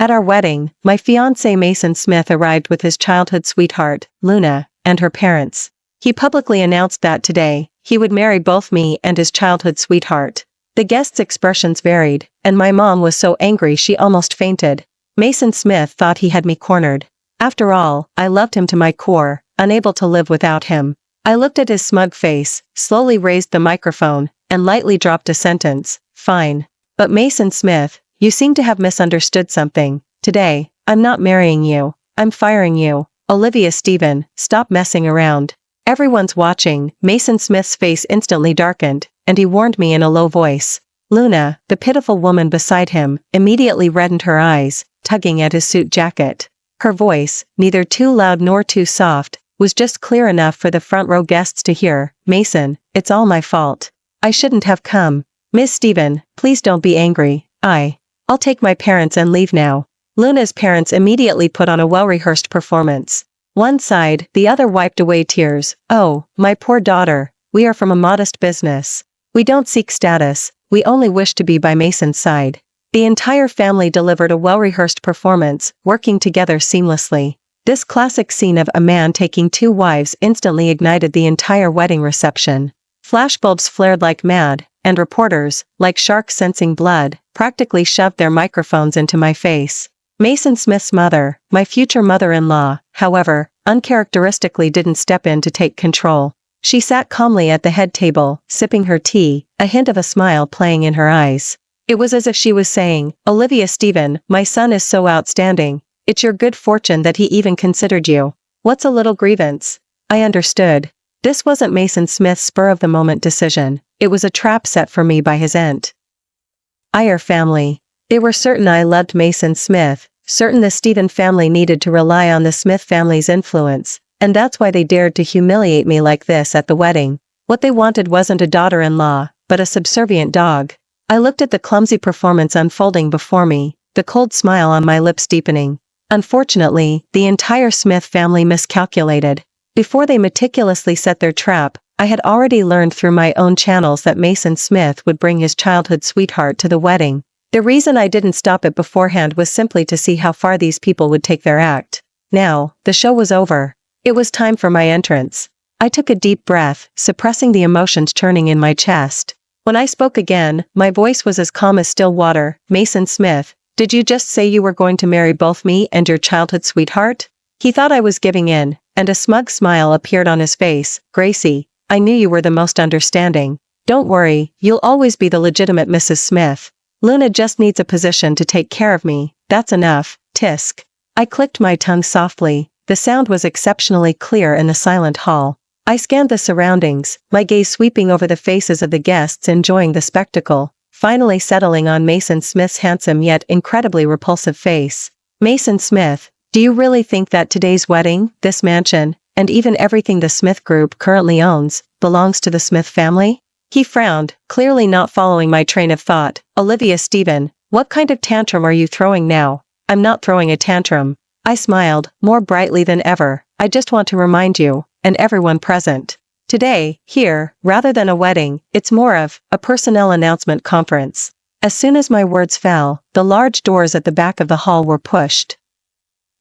At our wedding, my fiancé Mason Smith arrived with his childhood sweetheart, Luna, and her parents. He publicly announced that today, he would marry both me and his childhood sweetheart. The guests' expressions varied, and my mom was so angry she almost fainted. Mason Smith thought he had me cornered. After all, I loved him to my core, unable to live without him. I looked at his smug face, slowly raised the microphone, and lightly dropped a sentence, "Fine. But Mason Smith, you seem to have misunderstood something. Today, I'm not marrying you. I'm firing you. Olivia Stephen, stop messing around." Everyone's watching. Mason Smith's face instantly darkened, and he warned me in a low voice. Luna, the pitiful woman beside him, immediately reddened her eyes, tugging at his suit jacket. Her voice, neither too loud nor too soft, was just clear enough for the front row guests to hear. "Mason, it's all my fault. I shouldn't have come. Miss Stephen, please don't be angry. I'll take my parents and leave now." Luna's parents immediately put on a well-rehearsed performance. One sighed, the other wiped away tears. "Oh, my poor daughter, we are from a modest business. We don't seek status, we only wish to be by Mason's side." The entire family delivered a well-rehearsed performance, working together seamlessly. This classic scene of a man taking two wives instantly ignited the entire wedding reception. Flashbulbs flared like mad, and reporters, like sharks sensing blood, practically shoved their microphones into my face. Mason Smith's mother, my future mother-in-law, however, uncharacteristically didn't step in to take control. She sat calmly at the head table, sipping her tea, a hint of a smile playing in her eyes. It was as if she was saying, "Olivia Stephen, my son is so outstanding. It's your good fortune that he even considered you. What's a little grievance?" I understood. This wasn't Mason Smith's spur-of-the-moment decision. It was a trap set for me by his aunt. Our family. They were certain I loved Mason Smith, certain the Stephen family needed to rely on the Smith family's influence, and that's why they dared to humiliate me like this at the wedding. What they wanted wasn't a daughter-in-law, but a subservient dog. I looked at the clumsy performance unfolding before me, the cold smile on my lips deepening. Unfortunately, the entire Smith family miscalculated. Before they meticulously set their trap, I had already learned through my own channels that Mason Smith would bring his childhood sweetheart to the wedding. The reason I didn't stop it beforehand was simply to see how far these people would take their act. Now, the show was over. It was time for my entrance. I took a deep breath, suppressing the emotions churning in my chest. When I spoke again, my voice was as calm as still water. "Mason Smith, did you just say you were going to marry both me and your childhood sweetheart?" He thought I was giving in, and a smug smile appeared on his face. "Gracie, I knew you were the most understanding. Don't worry, you'll always be the legitimate Mrs. Smith. Luna just needs a position to take care of me, that's enough." Tisk. I clicked my tongue softly. The sound was exceptionally clear in the silent hall. I scanned the surroundings, my gaze sweeping over the faces of the guests enjoying the spectacle, finally settling on Mason Smith's handsome yet incredibly repulsive face. "Mason Smith, do you really think that today's wedding, this mansion, and even everything the Smith Group currently owns, belongs to the Smith family?" He frowned, clearly not following my train of thought. "Olivia Stephen, what kind of tantrum are you throwing now?" "I'm not throwing a tantrum." I smiled, more brightly than ever. "I just want to remind you, and everyone present. Today, here, rather than a wedding, it's more of a personnel announcement conference." As soon as my words fell, the large doors at the back of the hall were pushed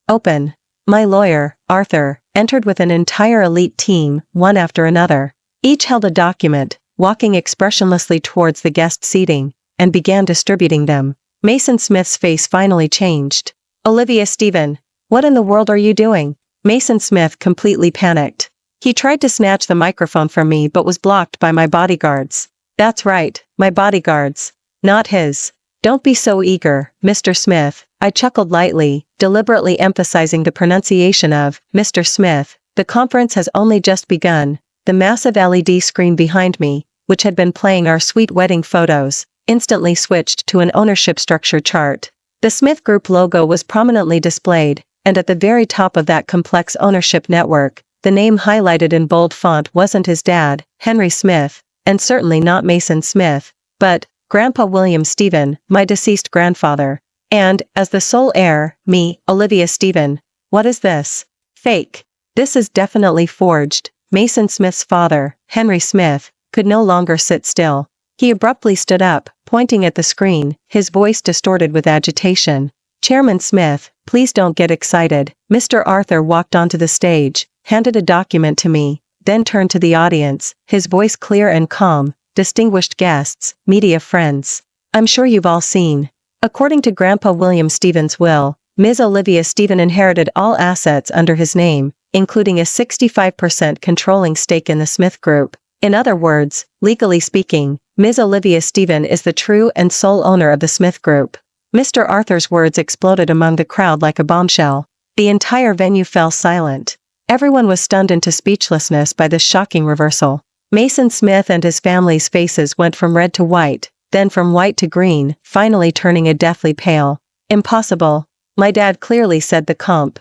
open. My lawyer, Arthur, entered with an entire elite team, one after another. Each held a document, walking expressionlessly towards the guest seating, and began distributing them. Mason Smith's face finally changed. "Olivia Stephen, what in the world are you doing?" Mason Smith completely panicked. He tried to snatch the microphone from me but was blocked by my bodyguards. "That's right, my bodyguards. Not his. Don't be so eager, Mr. Smith." I chuckled lightly, deliberately emphasizing the pronunciation of Mr. Smith. The conference has only just begun. The massive LED screen behind me, which had been playing our sweet wedding photos, instantly switched to an ownership structure chart. The Smith Group logo was prominently displayed, and at the very top of that complex ownership network, the name highlighted in bold font wasn't his dad, Henry Smith, and certainly not Mason Smith, but Grandpa William Stephen, my deceased grandfather. And, as the sole heir, me, Olivia Stephen. What is this? Fake. This is definitely forged. Mason Smith's father, Henry Smith, could no longer sit still. He abruptly stood up, pointing at the screen, his voice distorted with agitation. Chairman Smith, please don't get excited. Mr. Arthur walked onto the stage, handed a document to me, then turned to the audience, his voice clear and calm. Distinguished guests, media friends. I'm sure you've all seen. According to Grandpa William Stevens' will, Ms. Olivia Stephen inherited all assets under his name, including a 65% controlling stake in the Smith Group. In other words, legally speaking, Ms. Olivia Stephen is the true and sole owner of the Smith Group. Mr. Arthur's words exploded among the crowd like a bombshell. The entire venue fell silent. Everyone was stunned into speechlessness by this shocking reversal. Mason Smith and his family's faces went from red to white, then from white to green, finally turning a deathly pale. Impossible. My dad clearly said the comp.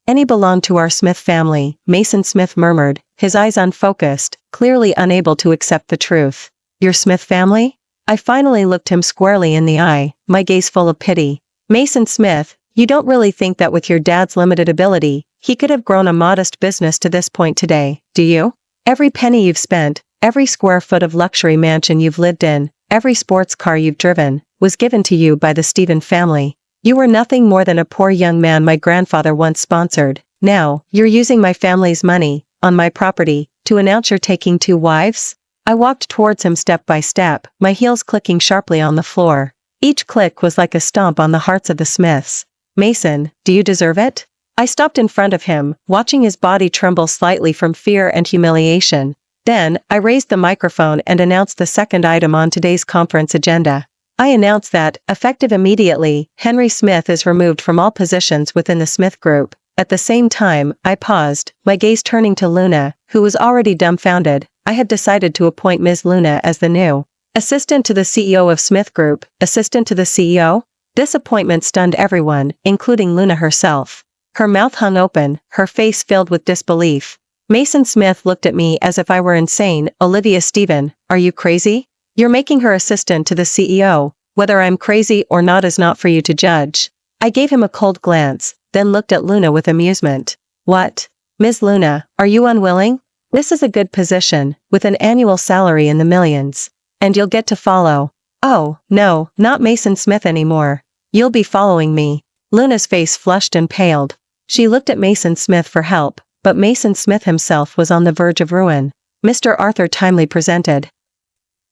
Any belonged to our Smith family, Mason Smith murmured, his eyes unfocused, clearly unable to accept the truth. Your Smith family? I finally looked him squarely in the eye, my gaze full of pity. Mason Smith, you don't really think that with your dad's limited ability, he could have grown a modest business to this point today, do you? Every penny you've spent, every square foot of luxury mansion you've lived in, every sports car you've driven, was given to you by the Stephen family. You were nothing more than a poor young man my grandfather once sponsored. Now, you're using my family's money, on my property, to announce you're taking 2 wives? I walked towards him step by step, my heels clicking sharply on the floor. Each click was like a stomp on the hearts of the Smiths. Mason, do you deserve it? I stopped in front of him, watching his body tremble slightly from fear and humiliation. Then, I raised the microphone and announced the second item on today's conference agenda. I announced that, effective immediately, Henry Smith is removed from all positions within the Smith Group. At the same time, I paused, my gaze turning to Luna, who was already dumbfounded. I had decided to appoint Ms. Luna as the new assistant to the CEO of Smith Group. Assistant to the CEO? This appointment stunned everyone, including Luna herself. Her mouth hung open, her face filled with disbelief. Mason Smith looked at me as if I were insane. Olivia Stephen, are you crazy? You're making her assistant to the CEO. Whether I'm crazy or not is not for you to judge. I gave him a cold glance, then looked at Luna with amusement. What? Ms. Luna, are you unwilling? This is a good position, with an annual salary in the millions. And you'll get to follow. Oh, no, not Mason Smith anymore. You'll be following me. Luna's face flushed and paled. She looked at Mason Smith for help, but Mason Smith himself was on the verge of ruin. Mr. Arthur timely presented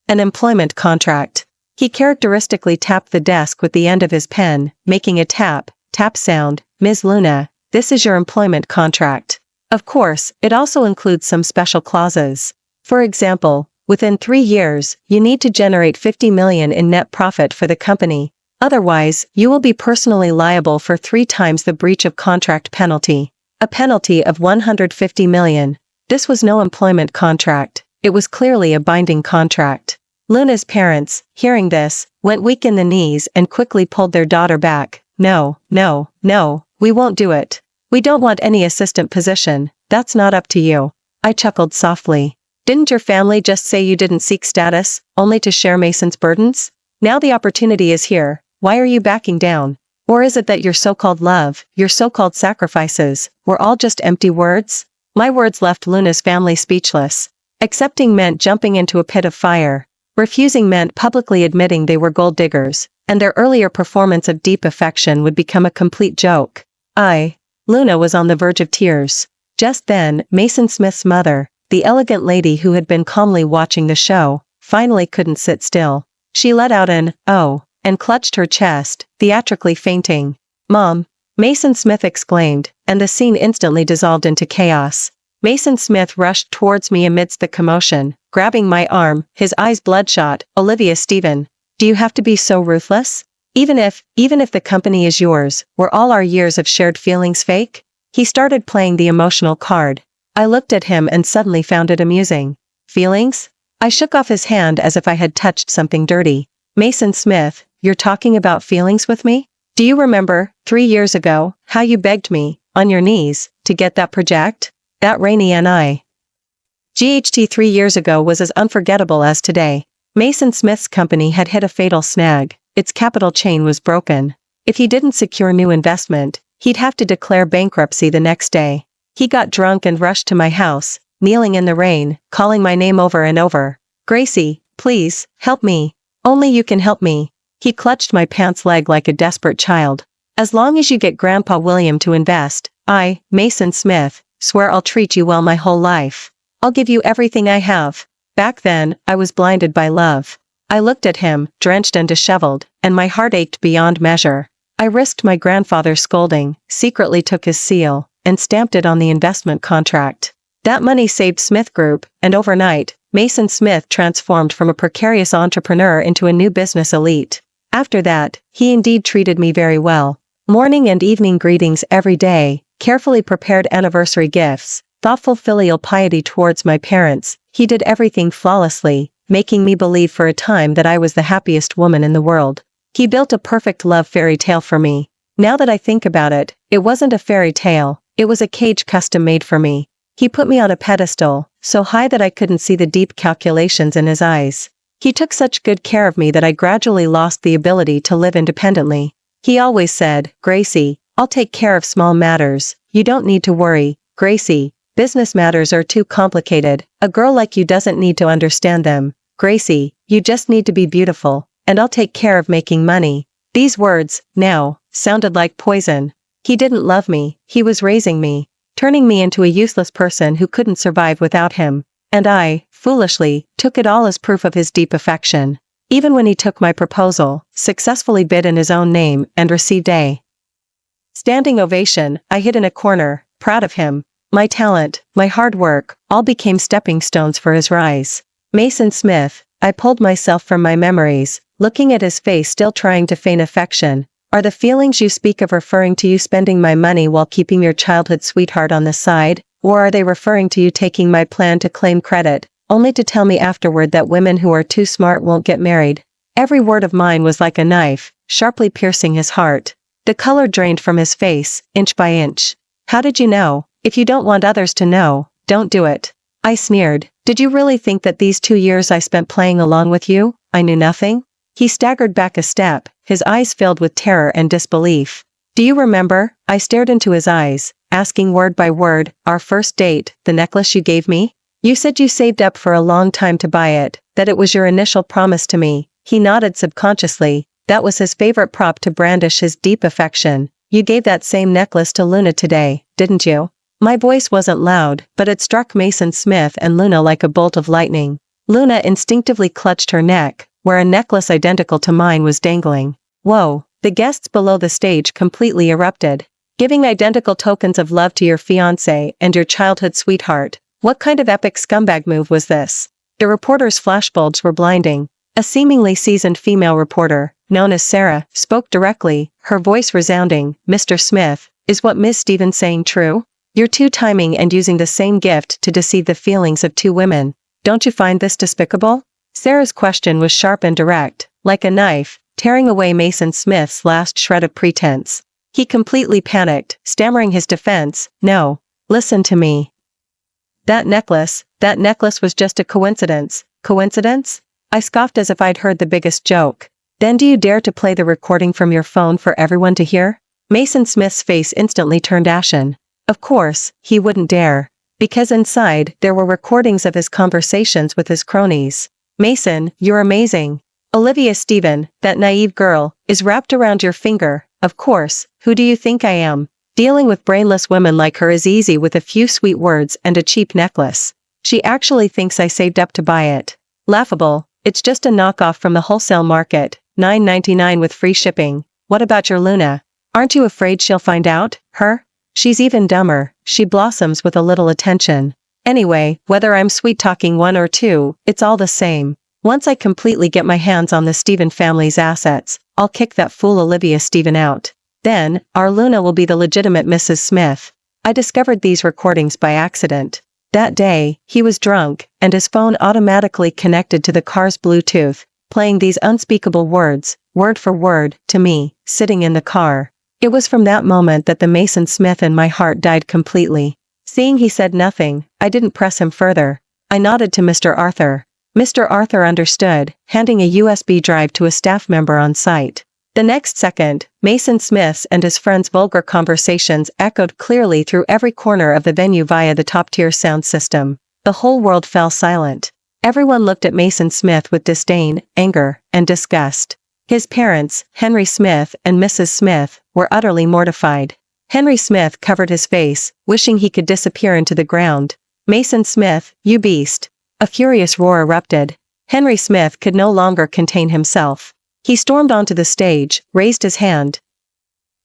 an employment contract. He characteristically tapped the desk with the end of his pen, making a tap sound. Ms. Luna, this is your employment contract. Of course, it also includes some special clauses. For example, within 3 years, you need to generate $50 million in net profit for the company. Otherwise, you will be personally liable for 3 times the breach of contract penalty. A penalty of $150 million. This was no employment contract. It was clearly a binding contract. Luna's parents, hearing this, went weak in the knees and quickly pulled their daughter back. No, no, no, we won't do it. We don't want any assistant position. That's not up to you. I chuckled softly. Didn't your family just say you didn't seek status, only to share Mason's burdens? Now the opportunity is here. Why are you backing down? Or is it that your so-called love, your so-called sacrifices, were all just empty words? My words left Luna's family speechless. Accepting meant jumping into a pit of fire. Refusing meant publicly admitting they were gold diggers, and their earlier performance of deep affection would become a complete joke. Luna was on the verge of tears. Just then, Mason Smith's mother, the elegant lady who had been calmly watching the show, finally couldn't sit still. She let out an, "Oh," and clutched her chest, theatrically fainting. "Mom!" Mason Smith exclaimed, and the scene instantly dissolved into chaos. Mason Smith rushed towards me amidst the commotion, grabbing my arm, his eyes bloodshot. "Olivia Stephen, do you have to be so ruthless? Even if the company is yours, were all our years of shared feelings fake?" He started playing the emotional card. I looked at him and suddenly found it amusing. Feelings? I shook off his hand as if I had touched something dirty. "Mason Smith, you're talking about feelings with me? Do you remember, 3 years ago, how you begged me, on your knees, to get that project? That rainy GHT 3 years ago was as unforgettable as today. Mason Smith's company had hit a fatal snag. Its capital chain was broken. If he didn't secure new investment, he'd have to declare bankruptcy the next day. He got drunk and rushed to my house, kneeling in the rain, calling my name over and over. "Gracie, please, help me. Only you can help me." He clutched my pants leg like a desperate child. As long as you get Grandpa William to invest, I, Mason Smith, swear I'll treat you well my whole life. I'll give you everything I have. Back then, I was blinded by love. I looked at him, drenched and disheveled, and my heart ached beyond measure. I risked my grandfather's scolding, secretly took his seal, and stamped it on the investment contract. That money saved Smith Group, and overnight, Mason Smith transformed from a precarious entrepreneur into a new business elite. After that, he indeed treated me very well. Morning and evening greetings every day, carefully prepared anniversary gifts, thoughtful filial piety towards my parents. He did everything flawlessly, making me believe for a time that I was the happiest woman in the world. He built a perfect love fairy tale for me. Now that I think about it, it wasn't a fairy tale, it was a cage custom made for me. He put me on a pedestal, so high that I couldn't see the deep calculations in his eyes. He took such good care of me that I gradually lost the ability to live independently. He always said, "Gracie, I'll take care of small matters. You don't need to worry, Gracie. Business matters are too complicated. A girl like you doesn't need to understand them. Gracie, you just need to be beautiful, and I'll take care of making money." These words, now, sounded like poison. He didn't love me, he was raising me, turning me into a useless person who couldn't survive without him. And I, foolishly, took it all as proof of his deep affection. Even when he took my proposal, successfully bid in his own name, and received a standing ovation, I hid in a corner, proud of him. My talent, my hard work, all became stepping stones for his rise. Mason Smith, I pulled myself from my memories, looking at his face still trying to feign affection. Are the feelings you speak of referring to you spending my money while keeping your childhood sweetheart on the side, or are they referring to you taking my plan to claim credit, only to tell me afterward that women who are too smart won't get married? Every word of mine was like a knife, sharply piercing his heart. The color drained from his face, inch by inch. How did you know? If you don't want others to know, don't do it. I sneered. Did you really think that these 2 years I spent playing along with you, I knew nothing? He staggered back a step, his eyes filled with terror and disbelief. Do you remember? I stared into his eyes, asking word by word, our first date, the necklace you gave me? You said you saved up for a long time to buy it, that it was your initial promise to me. He nodded subconsciously. That was his favorite prop to brandish his deep affection. You gave that same necklace to Luna today, didn't you? My voice wasn't loud, but it struck Mason Smith and Luna like a bolt of lightning. Luna instinctively clutched her neck, where a necklace identical to mine was dangling. Whoa, the guests below the stage completely erupted. Giving identical tokens of love to your fiancé and your childhood sweetheart. What kind of epic scumbag move was this? The reporters' flashbulbs were blinding. A seemingly seasoned female reporter, known as Sarah, spoke directly, her voice resounding. Mr. Smith, is what Ms. Stevens saying true? You're two-timing and using the same gift to deceive the feelings of two women. Don't you find this despicable? Sarah's question was sharp and direct, like a knife, tearing away Mason Smith's last shred of pretense. He completely panicked, stammering his defense. No. Listen to me. That necklace was just a coincidence. Coincidence? I scoffed as if I'd heard the biggest joke. Then do you dare to play the recording from your phone for everyone to hear? Mason Smith's face instantly turned ashen. Of course, he wouldn't dare. Because inside, there were recordings of his conversations with his cronies. Mason, you're amazing. Olivia Stephen, that naive girl, is wrapped around your finger. Of course, who do you think I am? Dealing with brainless women like her is easy with a few sweet words and a cheap necklace. She actually thinks I saved up to buy it. Laughable, it's just a knockoff from the wholesale market, $9.99 with free shipping. What about your Luna? Aren't you afraid she'll find out? Her? She's even dumber, she blossoms with a little attention. Anyway, whether I'm sweet-talking one or two, it's all the same. Once I completely get my hands on the Stephen family's assets, I'll kick that fool Olivia Stephen out. Then, our Luna will be the legitimate Mrs. Smith. I discovered these recordings by accident. That day, he was drunk, and his phone automatically connected to the car's Bluetooth, playing these unspeakable words, word for word, to me, sitting in the car. It was from that moment that the Mason Smith in my heart died completely. Seeing he said nothing, I didn't press him further. I nodded to Mr. Arthur. Mr. Arthur understood, handing a USB drive to a staff member on site. The next second, Mason Smith's and his friends' vulgar conversations echoed clearly through every corner of the venue via the top-tier sound system. The whole world fell silent. Everyone looked at Mason Smith with disdain, anger, and disgust. His parents, Henry Smith and Mrs. Smith, were utterly mortified. Henry Smith covered his face, wishing he could disappear into the ground. "Mason Smith, you beast!" A furious roar erupted. Henry Smith could no longer contain himself. He stormed onto the stage, raised his hand,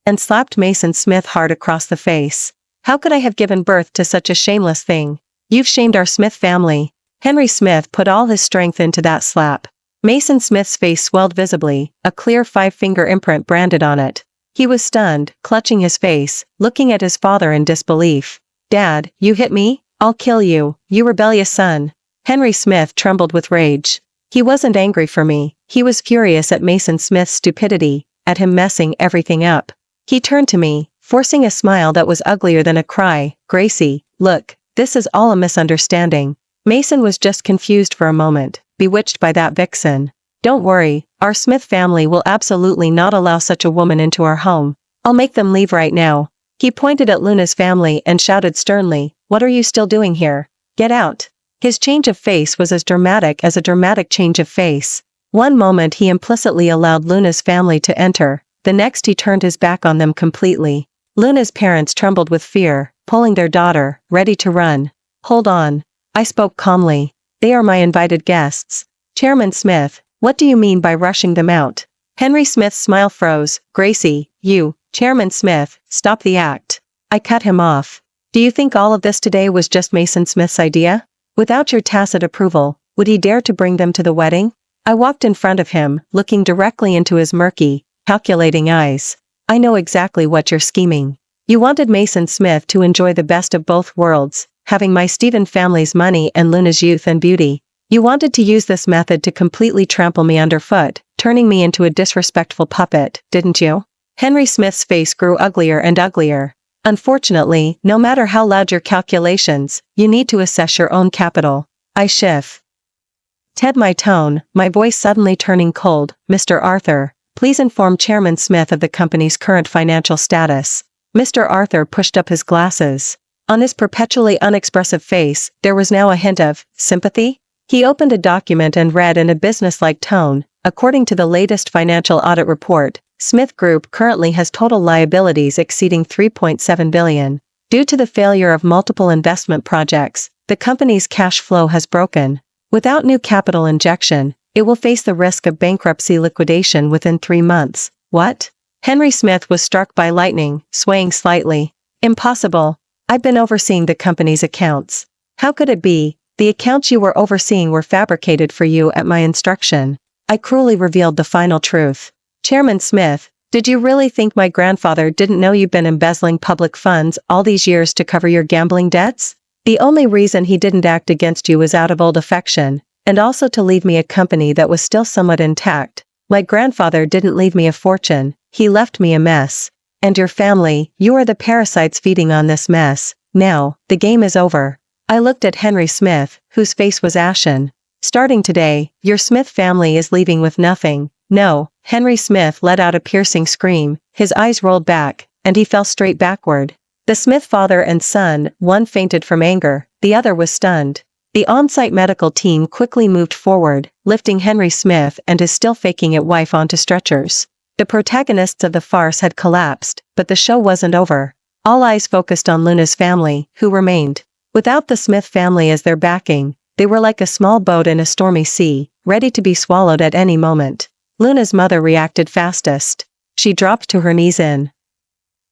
and slapped Mason Smith hard across the face. "How could I have given birth to such a shameless thing? You've shamed our Smith family." Henry Smith put all his strength into that slap. Mason Smith's face swelled visibly, a clear 5-finger imprint branded on it. He was stunned, clutching his face, looking at his father in disbelief. "Dad, you hit me? I'll kill you, you rebellious son." Henry Smith trembled with rage. He wasn't angry for me, he was furious at Mason Smith's stupidity, at him messing everything up. He turned to me, forcing a smile that was uglier than a cry. "Gracie, look, this is all a misunderstanding. Mason was just confused for a moment, bewitched by that vixen. Don't worry, our Smith family will absolutely not allow such a woman into our home. I'll make them leave right now." He pointed at Luna's family and shouted sternly, "What are you still doing here? Get out." His change of face was as dramatic as a dramatic change of face. One moment he implicitly allowed Luna's family to enter, the next he turned his back on them completely. Luna's parents trembled with fear, pulling their daughter, ready to run. "Hold on." I spoke calmly. "They are my invited guests. Chairman Smith, what do you mean by rushing them out?" Henry Smith's smile froze. "Gracie, you, Chairman Smith, stop the act." I cut him off. "Do you think all of this today was just Mason Smith's idea? Without your tacit approval, would he dare to bring them to the wedding?" I walked in front of him, looking directly into his murky, calculating eyes. "I know exactly what you're scheming. You wanted Mason Smith to enjoy the best of both worlds, having my Stephen family's money and Luna's youth and beauty. You wanted to use this method to completely trample me underfoot, turning me into a disrespectful puppet, didn't you?" Henry Smith's face grew uglier and uglier. "Unfortunately, no matter how loud your calculations, you need to assess your own capital." I shifted my tone, my voice suddenly turning cold. "Mr. Arthur, please inform Chairman Smith of the company's current financial status." Mr. Arthur pushed up his glasses. On his perpetually unexpressive face, there was now a hint of sympathy. He opened a document and read in a businesslike tone, "According to the latest financial audit report, Smith Group currently has total liabilities exceeding $3.7 billion. Due to the failure of multiple investment projects, the company's cash flow has broken. Without new capital injection, it will face the risk of bankruptcy liquidation within 3 months." What? Henry Smith was struck by lightning, swaying slightly. "Impossible. I've been overseeing the company's accounts. How could it be? The accounts you were overseeing were fabricated for you at my instruction." I cruelly revealed the final truth. "Chairman Smith, did you really think my grandfather didn't know you've been embezzling public funds all these years to cover your gambling debts? The only reason he didn't act against you was out of old affection, and also to leave me a company that was still somewhat intact. My grandfather didn't leave me a fortune, he left me a mess. And your family, you are the parasites feeding on this mess. Now, the game is over." I looked at Henry Smith, whose face was ashen. "Starting today, your Smith family is leaving with nothing." "No." Henry Smith let out a piercing scream, his eyes rolled back, and he fell straight backward. The Smith father and son, one fainted from anger, the other was stunned. The on-site medical team quickly moved forward, lifting Henry Smith and his still-faking-it wife onto stretchers. The protagonists of the farce had collapsed, but the show wasn't over. All eyes focused on Luna's family, who remained. Without the Smith family as their backing, they were like a small boat in a stormy sea, ready to be swallowed at any moment. Luna's mother reacted fastest. She dropped to her knees in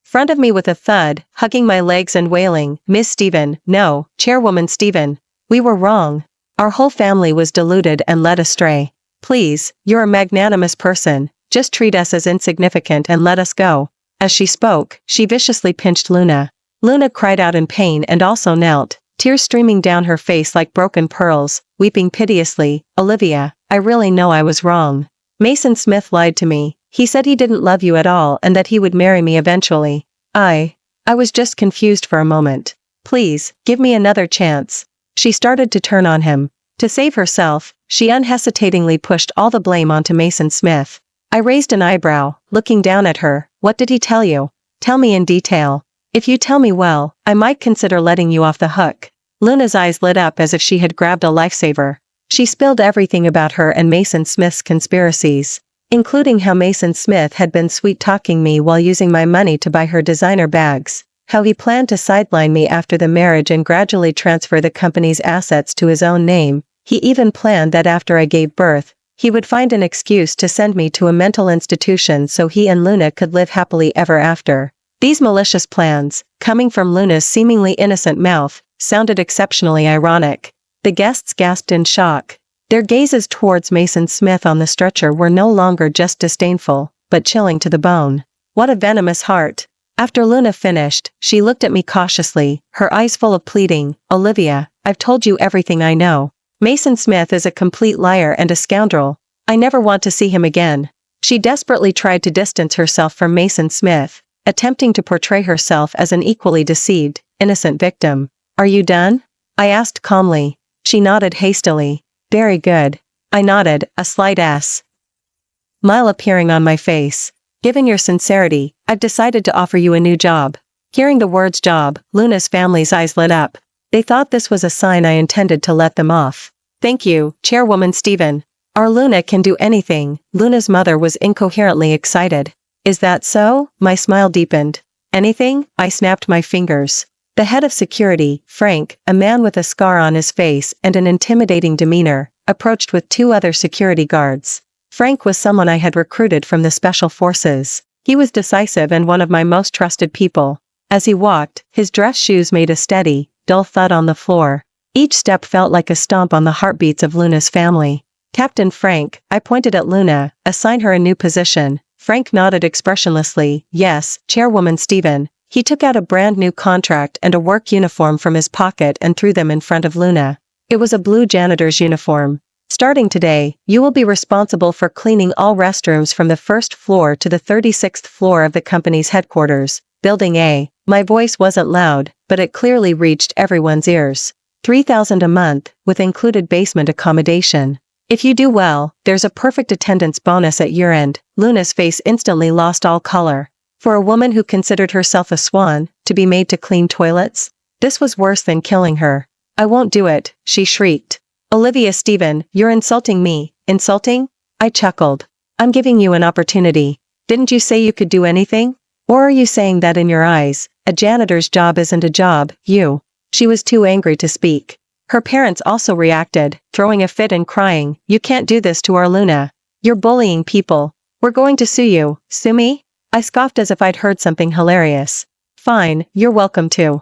front of me with a thud, hugging my legs and wailing, "Miss Stephen, no, Chairwoman Stephen. We were wrong. Our whole family was deluded and led astray. Please, you're a magnanimous person, just treat us as insignificant and let us go." As she spoke, she viciously pinched Luna. Luna cried out in pain and also knelt, tears streaming down her face like broken pearls, weeping piteously. "Olivia, I really know I was wrong. Mason Smith lied to me. He said he didn't love you at all and that he would marry me eventually. I was just confused for a moment. Please, give me another chance." She started to turn on him. To save herself, she unhesitatingly pushed all the blame onto Mason Smith. I raised an eyebrow, looking down at her. "What did he tell you? Tell me in detail. If you tell me well, I might consider letting you off the hook." Luna's eyes lit up as if she had grabbed a lifesaver. She spilled everything about her and Mason Smith's conspiracies. including how Mason Smith had been sweet-talking me while using my money to buy her designer bags, how he planned to sideline me after the marriage and gradually transfer the company's assets to his own name. He even planned that after I gave birth, he would find an excuse to send me to a mental institution so he and Luna could live happily ever after. These malicious plans, coming from Luna's seemingly innocent mouth, sounded exceptionally ironic. The guests gasped in shock. Their gazes towards Mason Smith on the stretcher were no longer just disdainful, but chilling to the bone. What a venomous heart. After Luna finished, she looked at me cautiously, her eyes full of pleading. Olivia, I've told you everything I know. Mason Smith is a complete liar and a scoundrel. I never want to see him again. She desperately tried to distance herself from Mason Smith, attempting to portray herself as an equally deceived, innocent victim. Are you done? I asked calmly. She nodded hastily. Very good. I nodded, a slight smile appearing on my face. Given your sincerity, I've decided to offer you a new job. Hearing the words job, Luna's family's eyes lit up. They thought this was a sign I intended to let them off. Thank you, Chairwoman Stephen. Our Luna can do anything. Luna's mother was incoherently excited. Is that so? My smile deepened. Anything? I snapped my fingers. The head of security, Frank, a man with a scar on his face and an intimidating demeanor, approached with 2 other security guards. Frank was someone I had recruited from the Special Forces. He was decisive and one of my most trusted people. As he walked, his dress shoes made a steady, dull thud on the floor. Each step felt like a stomp on the heartbeats of Luna's family. Captain Frank, I pointed at Luna, assign her a new position. Frank nodded expressionlessly. Yes, Chairwoman Stephen. He took out a brand new contract and a work uniform from his pocket and threw them in front of Luna. It was a blue janitor's uniform. Starting today, you will be responsible for cleaning all restrooms from the 1st floor to the 36th floor of the company's headquarters, Building A. My voice wasn't loud, but it clearly reached everyone's ears. $3,000 a month, with included basement accommodation. If you do well, there's a perfect attendance bonus at year-end. Luna's face instantly lost all color. For a woman who considered herself a swan, to be made to clean toilets? This was worse than killing her. I won't do it, she shrieked. Olivia Stephen, you're insulting me. Insulting? I chuckled. I'm giving you an opportunity. Didn't you say you could do anything? Or are you saying that in your eyes, a janitor's job isn't a job, you? She was too angry to speak. Her parents also reacted, throwing a fit and crying, you can't do this to our Luna. You're bullying people. We're going to sue you. Sue me? I scoffed as if I'd heard something hilarious. Fine, you're welcome to.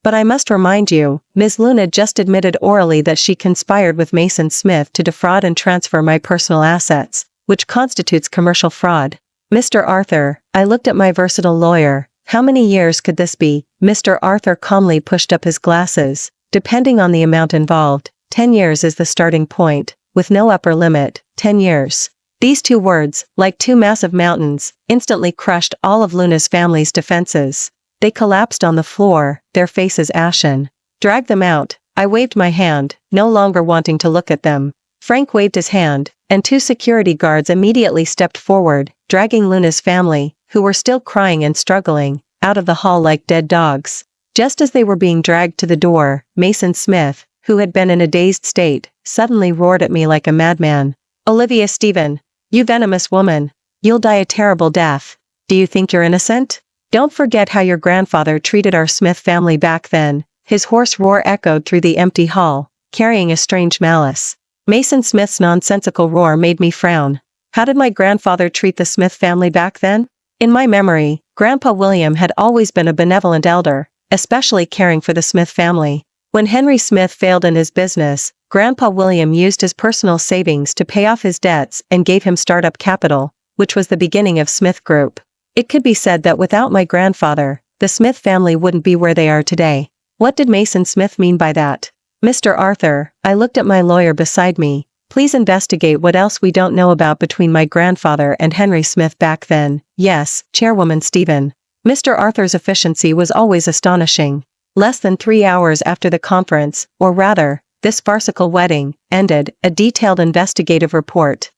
But I must remind you, Ms. Luna just admitted orally that she conspired with Mason Smith to defraud and transfer my personal assets, which constitutes commercial fraud. Mr. Arthur, I looked at my versatile lawyer. How many years could this be? Mr. Arthur calmly pushed up his glasses. Depending on the amount involved, 10 years is the starting point, with no upper limit. 10 years. These 2 words, like 2 massive mountains, instantly crushed all of Luna's family's defenses. They collapsed on the floor, their faces ashen. Drag them out. I waved my hand, no longer wanting to look at them. Frank waved his hand, and 2 security guards immediately stepped forward, dragging Luna's family, who were still crying and struggling, out of the hall like dead dogs. Just as they were being dragged to the door, Mason Smith, who had been in a dazed state, suddenly roared at me like a madman. Olivia Stephen, you venomous woman. You'll die a terrible death. Do you think you're innocent? Don't forget how your grandfather treated our Smith family back then. His hoarse roar echoed through the empty hall, carrying a strange malice. Mason Smith's nonsensical roar made me frown. How did my grandfather treat the Smith family back then? In my memory, Grandpa William had always been a benevolent elder, especially caring for the Smith family. When Henry Smith failed in his business, Grandpa William used his personal savings to pay off his debts and gave him startup capital, which was the beginning of Smith Group. It could be said that without my grandfather, the Smith family wouldn't be where they are today. What did Mason Smith mean by that? Mr. Arthur, I looked at my lawyer beside me. Please investigate what else we don't know about between my grandfather and Henry Smith back then. Yes, Chairwoman Stephen. Mr. Arthur's efficiency was always astonishing. Less than 3 hours after the conference, or rather, this farcical wedding, ended, a detailed investigative report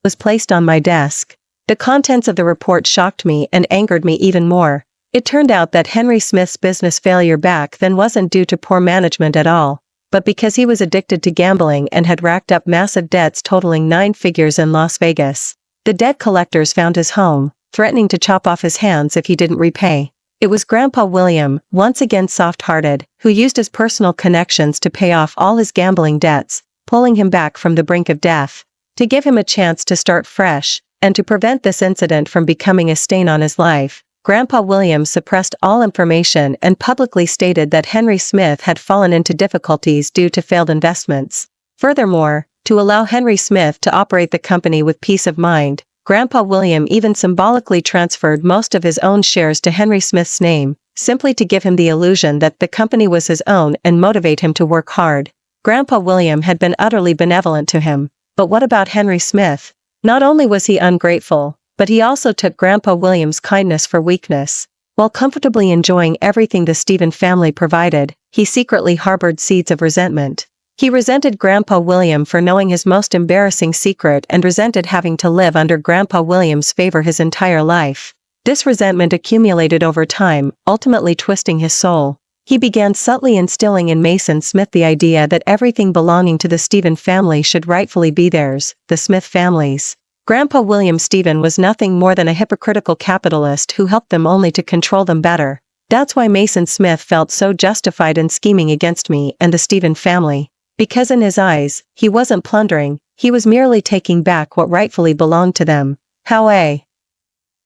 was placed on my desk. The contents of the report shocked me and angered me even more. It turned out that Henry Smith's business failure back then wasn't due to poor management at all. but because he was addicted to gambling and had racked up massive debts totaling 9 figures in Las Vegas. The debt collectors found his home, threatening to chop off his hands if he didn't repay. It was Grandpa William, once again soft-hearted, who used his personal connections to pay off all his gambling debts, pulling him back from the brink of death. To give him a chance to start fresh, and to prevent this incident from becoming a stain on his life, Grandpa William suppressed all information and publicly stated that Henry Smith had fallen into difficulties due to failed investments. Furthermore, to allow Henry Smith to operate the company with peace of mind, Grandpa William even symbolically transferred most of his own shares to Henry Smith's name, simply to give him the illusion that the company was his own and motivate him to work hard. Grandpa William had been utterly benevolent to him. But what about Henry Smith? Not only was he ungrateful, but he also took Grandpa William's kindness for weakness. While comfortably enjoying everything the Stephen family provided, he secretly harbored seeds of resentment. He resented Grandpa William for knowing his most embarrassing secret and resented having to live under Grandpa William's favor his entire life. This resentment accumulated over time, ultimately twisting his soul. He began subtly instilling in Mason Smith the idea that everything belonging to the Stephen family should rightfully be theirs, the Smith family's. Grandpa William Stephen was nothing more than a hypocritical capitalist who helped them only to control them better. That's why Mason Smith felt so justified in scheming against me and the Stephen family. Because in his eyes, he wasn't plundering, he was merely taking back what rightfully belonged to them. How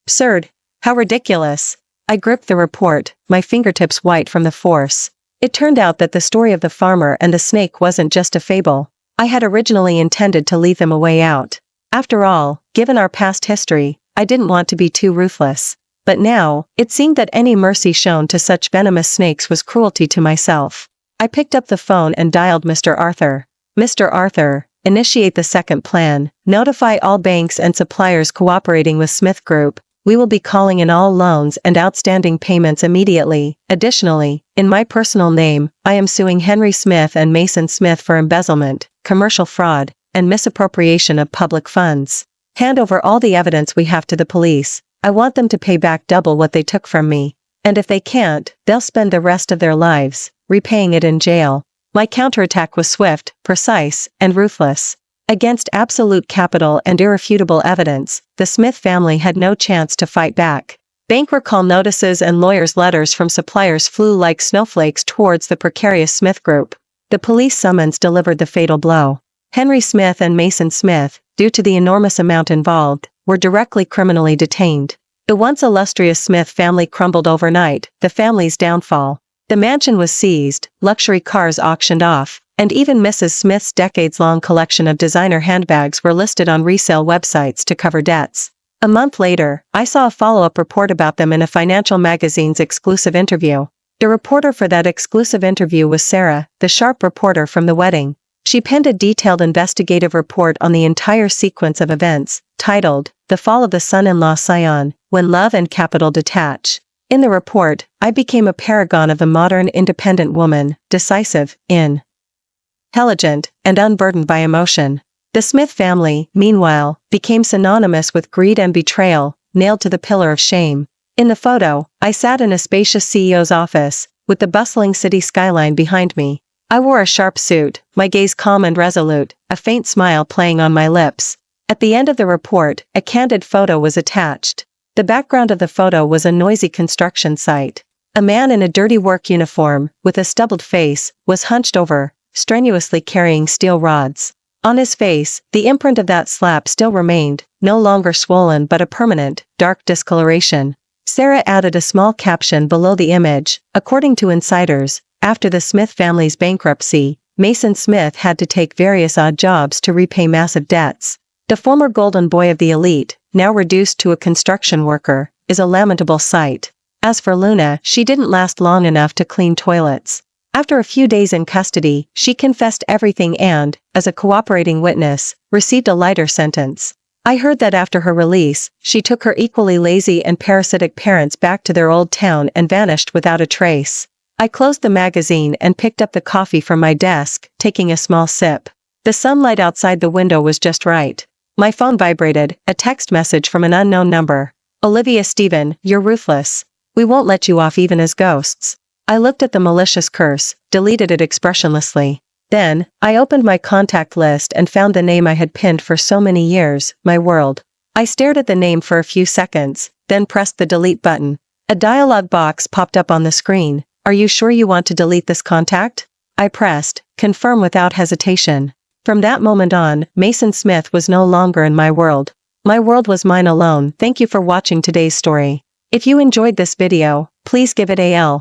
absurd. How ridiculous. I gripped the report, my fingertips white from the force. It turned out that the story of the farmer and the snake wasn't just a fable. I had originally intended to leave them a way out. After all, given our past history, I didn't want to be too ruthless. But now, it seemed that any mercy shown to such venomous snakes was cruelty to myself. I picked up the phone and dialed Mr. Arthur. Mr. Arthur, initiate the second plan, notify all banks and suppliers cooperating with Smith Group. We will be calling in all loans and outstanding payments immediately. Additionally, in my personal name, I am suing Henry Smith and Mason Smith for embezzlement, commercial fraud, and misappropriation of public funds. Hand over all the evidence we have to the police. I want them to pay back double what they took from me. And if they can't, they'll spend the rest of their lives repaying it in jail. My counterattack was swift, precise, and ruthless. Against absolute capital and irrefutable evidence, the Smith family had no chance to fight back. Bank recall notices and lawyers' letters from suppliers flew like snowflakes towards the precarious Smith Group. The police summons delivered the fatal blow. Henry Smith and Mason Smith, due to the enormous amount involved, were directly criminally detained. The once illustrious Smith family crumbled overnight, the family's downfall. The mansion was seized, luxury cars auctioned off, and even Mrs. Smith's decades-long collection of designer handbags were listed on resale websites to cover debts. A month later, I saw a follow-up report about them in a financial magazine's exclusive interview. The reporter for that exclusive interview was Sarah, the sharp reporter from the wedding. She penned a detailed investigative report on the entire sequence of events, titled, The Fall of the Son-in-Law Scion, When Love and Capital Detach. In the report, I became a paragon of the modern independent woman, decisive, intelligent, and unburdened by emotion. The Smith family, meanwhile, became synonymous with greed and betrayal, nailed to the pillar of shame. In the photo, I sat in a spacious CEO's office, with the bustling city skyline behind me. I wore a sharp suit, my gaze calm and resolute, a faint smile playing on my lips. At the end of the report, a candid photo was attached. The background of the photo was a noisy construction site. A man in a dirty work uniform, with a stubbled face, was hunched over, strenuously carrying steel rods. On his face, the imprint of that slap still remained, no longer swollen but a permanent, dark discoloration. Sarah added a small caption below the image. According to insiders, after the Smith family's bankruptcy, Mason Smith had to take various odd jobs to repay massive debts. The former golden boy of the elite, now reduced to a construction worker, is a lamentable sight. As for Luna, she didn't last long enough to clean toilets. After a few days in custody, she confessed everything and, as a cooperating witness, received a lighter sentence. I heard that after her release, she took her equally lazy and parasitic parents back to their old town and vanished without a trace. I closed the magazine and picked up the coffee from my desk, taking a small sip. The sunlight outside the window was just right. My phone vibrated, a text message from an unknown number. Olivia Stephen, you're ruthless. We won't let you off even as ghosts. I looked at the malicious curse, deleted it expressionlessly. Then, I opened my contact list and found the name I had pinned for so many years, My World. I stared at the name for a few seconds, then pressed the delete button. A dialog box popped up on the screen. Are you sure you want to delete this contact? I pressed confirm without hesitation. From that moment on, Mason Smith was no longer in my world. My world was mine alone. Thank you for watching today's story. If you enjoyed this video, please give it a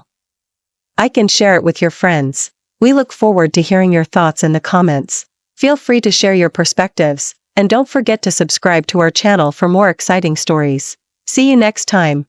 like and share it with your friends. We look forward to hearing your thoughts in the comments. Feel free to share your perspectives, and don't forget to subscribe to our channel for more exciting stories. See you next time.